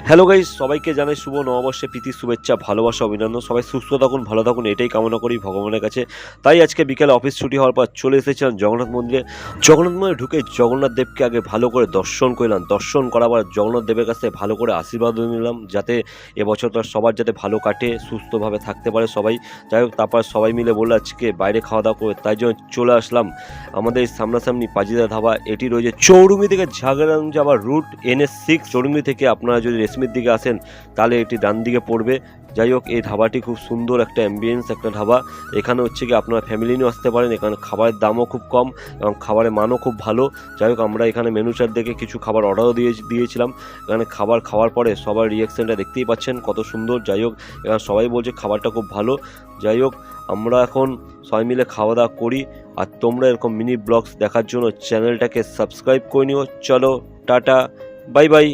Hello guys, সবাইকে জানাই শুভ নববর্ষে প্রীতি শুভেচ্ছা, ভালোবাসা, অভিনন্দন। সবাই সুস্থ থাকুন, ভালো থাকুন, এটাই কামনা করি ভগবানের কাছে। তাই আজকে বিকেলে অফিস ছুটি হওয়ার পর চলে এসেছিলাম জগন্নাথ মন্দিরে। জগন্নাথ মন্দিরে ঢুকে জগন্নাথ দেবকে আগে ভালো করে দর্শন করলাম। দর্শন করার পর জগন্নাথ দেবের কাছে ভালো করে আশীর্বাদ নিলাম, যাতে এবছর তার সবার যাতে ভালো কাটে, সুস্থভাবে থাকতে পারে সবাই। যাই হোক, তারপর সবাই মিলে বললো আজকে বাইরে খাওয়া দাওয়া করে, তাই জন্য চলে আসলাম আমাদের সামনাসামনি পাজিদা ধাবা। এটি রয়েছে চৌরুমি থেকে ঝাড়গ্রাম যাওয়ার রুট NH6। চৌরুমি থেকে আপনারা যদি রেশমির দিকে আসেন তাহলে এটি ডান দিকে পড়বে। যাই হোক, এই ধাবাটি খুব সুন্দর একটা অ্যাম্বিয়েন্স একটা ধাবা। এখানে হচ্ছে কি আপনারা ফ্যামিলি নিয়েও আসতে পারেন। এখানে খাবারের দামও খুব কম এবং খাবারের মানও খুব ভালো। যাই হোক, আমরা এখানে মেনু চার্ট দেখে কিছু খাবার অর্ডারও দিয়েছিলাম। এখানে খাবার খাওয়ার পরে সবার রিয়াকশানটা দেখতেই পাচ্ছেন কত সুন্দর। যাই হোক, এখানে সবাই বলছে খাবারটা খুব ভালো। যাই হোক, আমরা এখন সবাই মিলে খাওয়া দাওয়া করি। আর তোমরা এরকম মিনি ব্লগস দেখার জন্য চ্যানেলটাকে সাবস্ক্রাইব করে নিও। চলো, টাটা, বাই বাই।